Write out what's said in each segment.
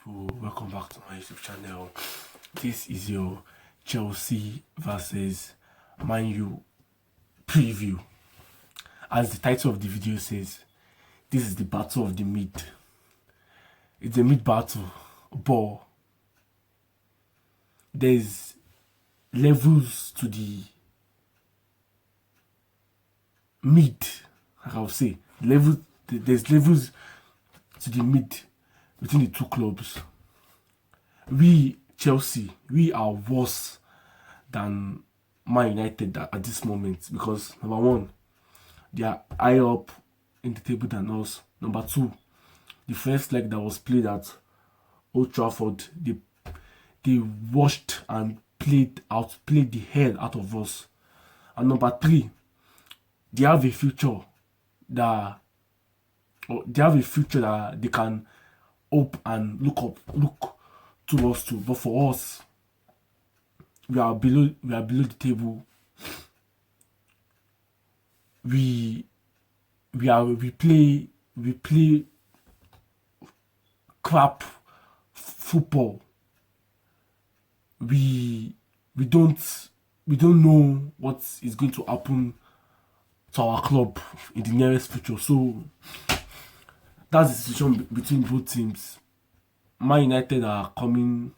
People, welcome back to my YouTube channel. This is your Chelsea versus Man U preview. As the title of the video says, this is the battle of the mid. It's a mid battle, but there's levels to the mid. Like I'll say, there's levels to the mid between the two clubs. We, Chelsea, we are worse than Man United at this moment because number one, they are higher up in the table than us. Number two, the first leg that was played at Old Trafford, they washed and played the hell out of us. And number three, they have a future that they can hope and look towards to. But for us, we are below the table. We play crap football. We don't know what is going to happen to our club in the nearest future. So that's the situation between both teams. Man United are coming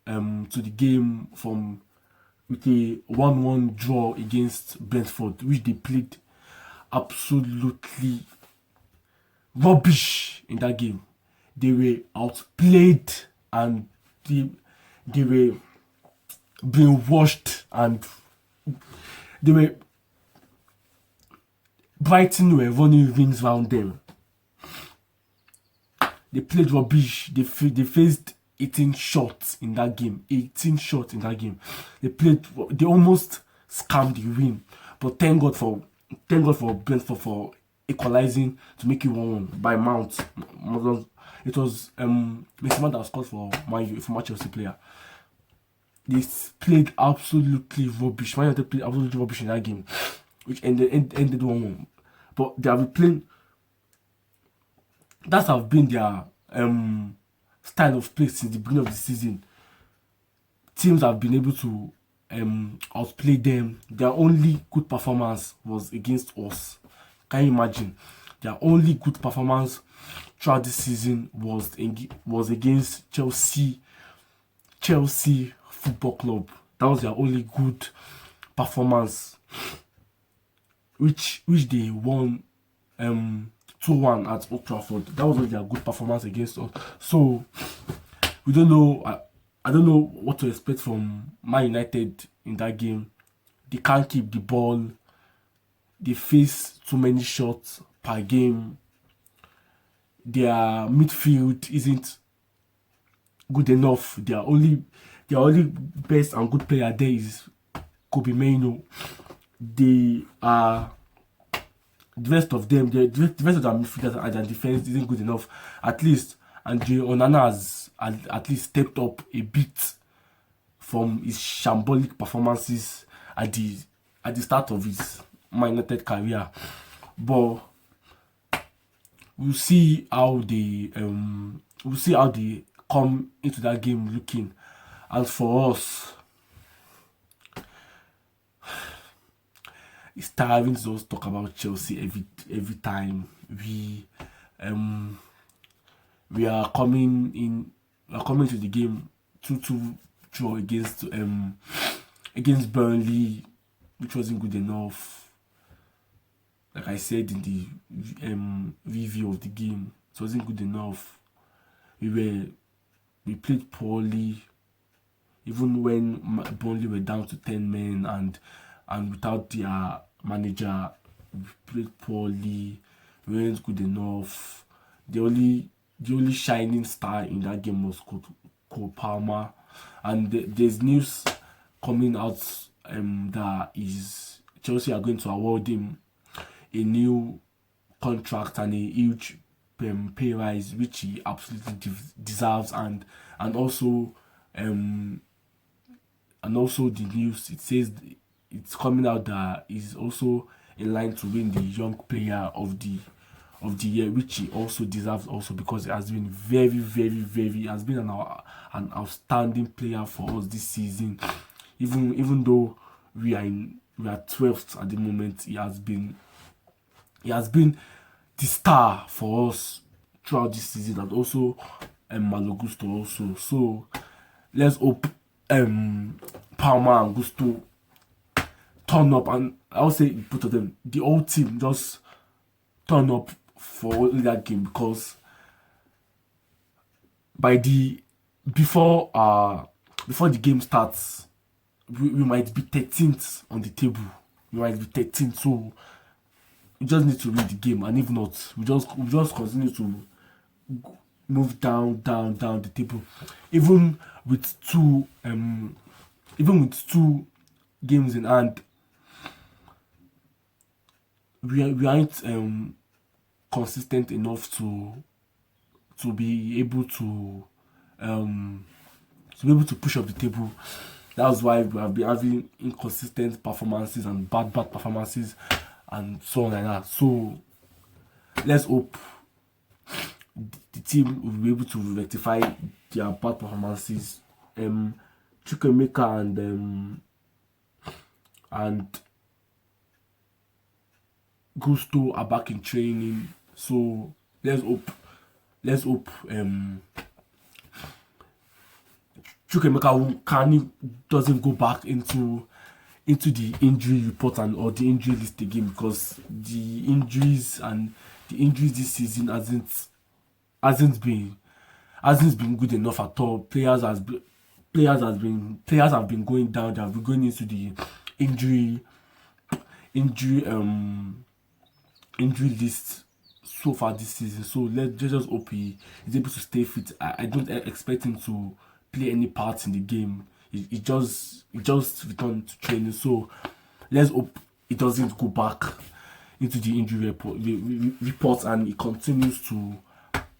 to the game with a 1-1 draw against Brentford, which they played absolutely rubbish in that game. They were outplayed and they were being washed, and they were Brighton were running rings around them. They played rubbish. They faced 18 shots in that game. 18 shots in that game. They almost scammed the win. But thank God for Brentford for equalizing to make it 1-1 by Mount. It was Mason Mount that scored for Man U, a former Chelsea player. They played absolutely rubbish. Man United played absolutely rubbish in that game, which ended 1-1. But they have been playing. That have been their style of play since the beginning of the season. Teams have been able to outplay them. Their only good performance was against us. Can you imagine? Their only good performance throughout this season was against Chelsea Football Club. That was their only good performance, which they won 2-1 at Old Trafford. That was their good performance against us. So we don't know. I don't know what to expect from Man United in that game. They can't keep the ball. They face too many shots per game. Their midfield isn't good enough. Their only best and good player there is Kobe Mainoo. The rest of them, the rest of their midfielders and their defense isn't good enough. At least Andre Onana has at least stepped up a bit from his shambolic performances at the start of his Man United career. But we'll see how they come into that game looking. As for us, it's tiring to just talk about Chelsea every time. We are coming to the game 2-2 draw against Burnley, which wasn't good enough. Like I said in the review of the game, it wasn't good enough. We played poorly, even when Burnley were down to 10 men and without their manager. We played poorly. We weren't good enough. The only shining star in that game was Cole Palmer, and there's news coming out that Chelsea are going to award him a new contract and a huge pay rise, which he absolutely deserves, and also the news, it says it's coming out that he's also in line to win the Young Player of the of the year, which he also deserves also, because he has been very, very, very, has been an outstanding player for us this season. Even though we are 12th at the moment, he has been the star for us throughout this season, and also Malo Gusto also. So let's hope Palmer and Gusto turn up, and I would say both of them, the whole team, just turn up for that game, because before the game starts, we might be 13th on the table. We might be 13th, so we just need to win the game, and if not, we just continue to move down the table. Even with two games in hand, we aren't consistent enough to be able to push up the table. That's why we have been having inconsistent performances and bad performances and so on like that. So let's hope the team will be able to rectify their bad performances. Chukwemeka and Gusto are back in training, so let's hope Chukwemeka doesn't go back into the injury report or the injury list again, because the injuries this season hasn't been good enough at all. Players have been going down. They have been going into the injury list so far this season. So let's just hope he is able to stay fit. I don't expect him to play any part in the game. He just returned to training. So let's hope he doesn't go back into the injury report and he continues to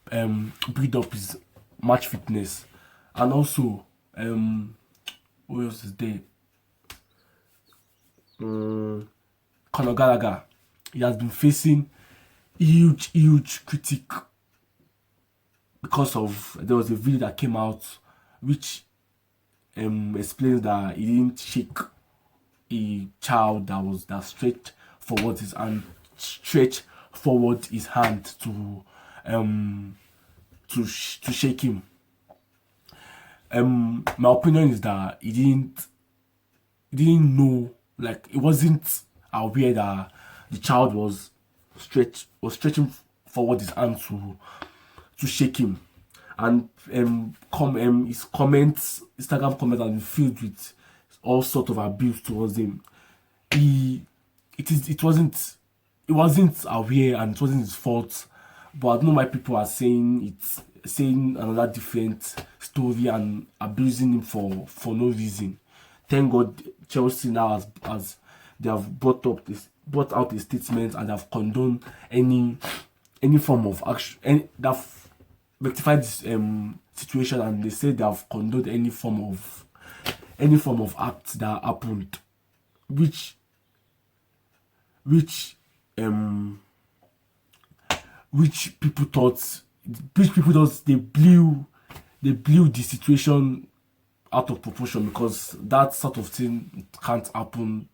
build up his match fitness. And also, what else is there? Conor Gallagher, he has been facing huge critique because of, there was a video that came out which explains that he didn't shake a child that stretched forward his hand to shake him. My opinion is that he didn't know, like he wasn't aware that the child was stretching forward his hand to shake him, and his Instagram comments have been filled with all sort of abuse towards him. He wasn't aware, and it wasn't his fault. But I don't know why people are saying another different story and abusing him for no reason. Thank God Chelsea now has they have brought out a statement and have condoned any form of action, they've rectified this situation, and they say they have condoned any form of act that happened, which people thought, they blew the situation out of proportion, because that sort of thing can't happen.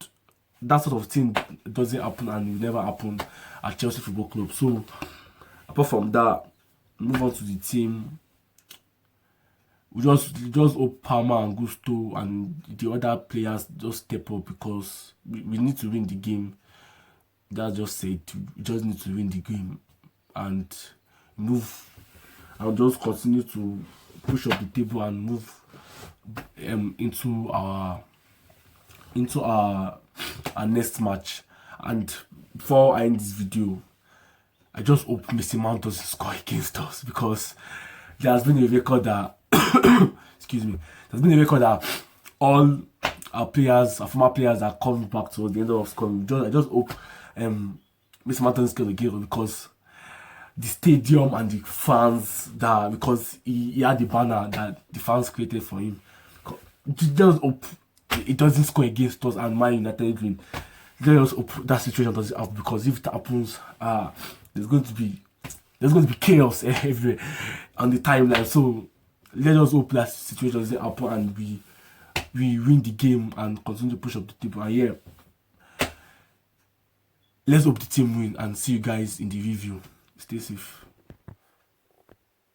That sort of thing doesn't happen and will never happen at Chelsea Football Club. So apart from that, move on to the team. We just hope Palmer and Gusto and the other players just step up, because we need to win the game. That just said, we just need to win the game and move. I'll just continue to push up the table and move into our next match. And before I end this video, I just hope Mason Mount doesn't score against us, because there has been a record that excuse me, there's been a record that all our former players are coming back towards the end of scoring. I just hope Mason Mount doesn't score again, because the stadium and the fans, because he had the banner that the fans created for him. Just hope it doesn't score against us and Man United win. Just hope that situation doesn't happen, because if it happens, there's going to be chaos everywhere on the timeline. So let us hope that situations don't happen and we win the game and continue to push up the table. And yeah, let's hope the team win, and see you guys in the review. Stay safe.